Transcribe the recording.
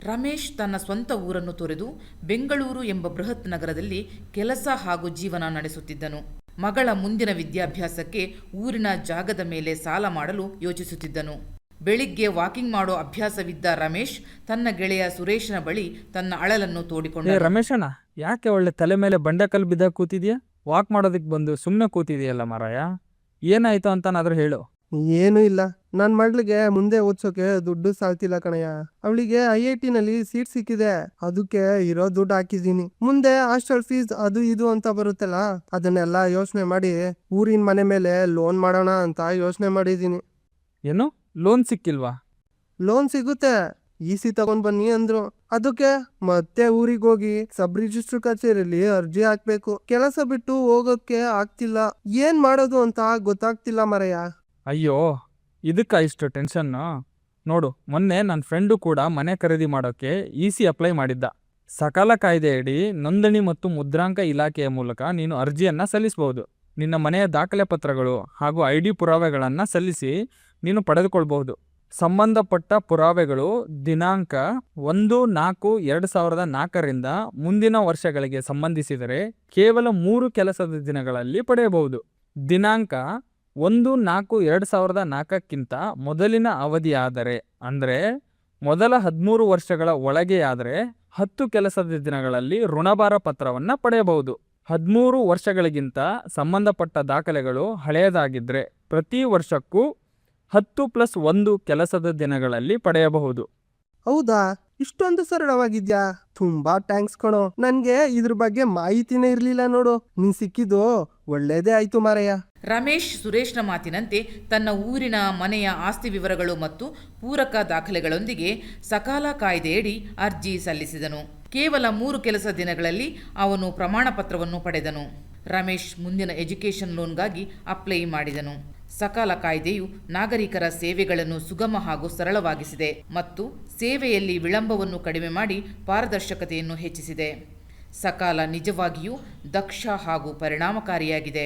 ರಮೇಶ್ ತನ್ನ ಸ್ವಂತ ಊರನ್ನು ತೊರೆದು ಬೆಂಗಳೂರು ಎಂಬ ಬೃಹತ್ ನಗರದಲ್ಲಿ ಕೆಲಸ ಹಾಗೂ ಜೀವನ ನಡೆಸುತ್ತಿದ್ದನು. ಮಗಳ ಮುಂದಿನ ವಿದ್ಯಾಭ್ಯಾಸಕ್ಕೆ ಊರಿನ ಜಾಗದ ಮೇಲೆ ಸಾಲ ಮಾಡಲು ಯೋಚಿಸುತ್ತಿದ್ದನು. ಬೆಳಿಗ್ಗೆ ವಾಕಿಂಗ್ ಮಾಡೋ ಅಭ್ಯಾಸವಿದ್ದ ರಮೇಶ್ ತನ್ನ ಗೆಳೆಯ ಸುರೇಶನ ಬಳಿ ತನ್ನ ಅಳಲನ್ನು ತೋಡಿಕೊಂಡ. ರಮೇಶಣ್ಣ, ಯಾಕೆ ಒಳ್ಳೆ ತಲೆ ಮೇಲೆ ಬಂಡೆಕಲ್ಲು ಬಿದ್ದ ಕೂತಿದ್ಯಾ? ವಾಕ್ ಮಾಡೋದಕ್ಕೆ ಬಂದು ಸುಮ್ಮನೆ ಕೂತಿದೆಯಲ್ಲ ಮಾರಾಯ, ಏನಾಯ್ತು ಅಂತನಾದ್ರೂ ಹೇಳು. ಏನೂ ಇಲ್ಲ, ನನ್ನ ಮಗಳಿಗೆ ಮುಂದೆ ಓದ್ಸೋಕೆ ದುಡ್ಡು ಸಾಲ್ತಿಲ್ಲ ಕಣಯ್ಯ. ಅವಳಿಗೆ IIT ನಲ್ಲಿ ಸೀಟ್ ಸಿಕ್ಕಿದೆ, ಅದಕ್ಕೆ ಇರೋ ದುಡ್ಡು ಹಾಕಿದೀನಿ. ಮುಂದೆ ಹಾಸ್ಟೆಲ್ ಫೀಸ್ ಅದು ಇದು ಅಂತ ಬರುತ್ತಲ್ಲ, ಅದನ್ನೆಲ್ಲ ಯೋಚನೆ ಮಾಡಿ ಊರಿನ ಮನೆ ಮೇಲೆ ಲೋನ್ ಮಾಡೋಣ ಅಂತ ಯೋಚನೆ ಮಾಡಿದೀನಿ. ಏನು, ಲೋನ್ ಸಿಕ್ಕಿಲ್ವಾ? ಲೋನ್ ಸಿಗುತ್ತೆ, EC ತಗೊಂಡ್ ಬನ್ನಿ ಅಂದ್ರು. ಅದಕ್ಕೆ ಮತ್ತೆ ಊರಿಗೆ ಹೋಗಿ ಸಬ್ ರಿಜಿಸ್ಟರ್ ಕಚೇರಿಯಲ್ಲಿ ಅರ್ಜಿ ಹಾಕ್ಬೇಕು. ಕೆಲಸ ಬಿಟ್ಟು ಹೋಗೋಕೆ ಆಗ್ತಿಲ್ಲ, ಏನ್ ಮಾಡೋದು ಅಂತ ಗೊತ್ತಾಗ್ತಿಲ್ಲ ಮರಯ್ಯ. ಅಯ್ಯೋ, ಇದಕ್ಕ ಇಷ್ಟು ಟೆನ್ಷನ್ನು? ನೋಡು, ಮೊನ್ನೆ ನನ್ನ ಫ್ರೆಂಡು ಕೂಡ ಮನೆ ಖರೀದಿ ಮಾಡೋಕ್ಕೆ EC ಅಪ್ಲೈ ಮಾಡಿದ್ದ. ಸಕಾಲ ಕಾಯ್ದೆಯಡಿ ನೋಂದಣಿ ಮತ್ತು ಮುದ್ರಾಂಕ ಇಲಾಖೆಯ ಮೂಲಕ ನೀನು ಅರ್ಜಿಯನ್ನು ಸಲ್ಲಿಸಬಹುದು. ನಿನ್ನ ಮನೆಯ ದಾಖಲೆ ಪತ್ರಗಳು ಹಾಗೂ ID ಪುರಾವೆಗಳನ್ನು ಸಲ್ಲಿಸಿ ನೀನು ಪಡೆದುಕೊಳ್ಬಹುದು. ಸಂಬಂಧಪಟ್ಟ ಪುರಾವೆಗಳು ದಿನಾಂಕ 1/4/2004 ಮುಂದಿನ ವರ್ಷಗಳಿಗೆ ಸಂಬಂಧಿಸಿದರೆ ಕೇವಲ 3 ಕೆಲಸದ ದಿನಗಳಲ್ಲಿ ಪಡೆಯಬಹುದು. ದಿನಾಂಕ 1/4/2004 ಮೊದಲಿನ ಅವಧಿಯಾದರೆ, ಅಂದರೆ ಮೊದಲ 13 ವರ್ಷಗಳ ಒಳಗೆಯಾದರೆ 10 ಕೆಲಸದ ದಿನಗಳಲ್ಲಿ ಋಣಭಾರ ಪತ್ರವನ್ನು ಪಡೆಯಬಹುದು. 13 ವರ್ಷಗಳಿಗಿಂತ ಸಂಬಂಧಪಟ್ಟ ದಾಖಲೆಗಳು ಹಳೆಯದಾಗಿದ್ದರೆ ಪ್ರತಿ ವರ್ಷಕ್ಕೂ 10+1 ಕೆಲಸದ ದಿನಗಳಲ್ಲಿ ಪಡೆಯಬಹುದು. ಹೌದಾ, ಇಷ್ಟೊಂದು ಸರಳವಾಗಿದ್ಯಾ? ತುಂಬಾ ಥ್ಯಾಂಕ್ಸ್ ಕಣೋ, ನನ್ಗೆ ಇದ್ರ ಬಗ್ಗೆ ಮಾಹಿತಿನೇ ಇರ್ಲಿಲ್ಲ ನೋಡು. ನೀನ್ ಸಿಕ್ಕಿದ್ದು ಒಳ್ಳೇದೇ ಆಯ್ತು ಮಾರಯ್ಯ. ರಮೇಶ್ ಸುರೇಶ್ನ ಮಾತಿನಂತೆ ತನ್ನ ಊರಿನ ಮನೆಯ ಆಸ್ತಿ ವಿವರಗಳು ಮತ್ತು ಪೂರಕ ದಾಖಲೆಗಳೊಂದಿಗೆ ಸಕಾಲ ಕಾಯ್ದೆಯಡಿ ಅರ್ಜಿ ಸಲ್ಲಿಸಿದನು. ಕೇವಲ 3 ಕೆಲಸ ದಿನಗಳಲ್ಲಿ ಅವನು ಪ್ರಮಾಣ ಪತ್ರವನ್ನು ಪಡೆದನು. ರಮೇಶ್ ಮುಂದಿನ ಎಜುಕೇಷನ್ ಲೋನ್ಗಾಗಿ ಅಪ್ಲೈ ಮಾಡಿದನು. ಸಕಾಲ ಕಾಯ್ದೆಯು ನಾಗರಿಕರ ಸೇವೆಗಳನ್ನು ಸುಗಮ ಹಾಗೂ ಸರಳವಾಗಿಸಿದೆ ಮತ್ತು ಸೇವೆಯಲ್ಲಿ ವಿಳಂಬವನ್ನು ಕಡಿಮೆ ಮಾಡಿ ಪಾರದರ್ಶಕತೆಯನ್ನು ಹೆಚ್ಚಿಸಿದೆ. ಸಕಾಲ ನಿಜವಾಗಿಯೂ ದಕ್ಷ ಹಾಗೂ ಪರಿಣಾಮಕಾರಿಯಾಗಿದೆ.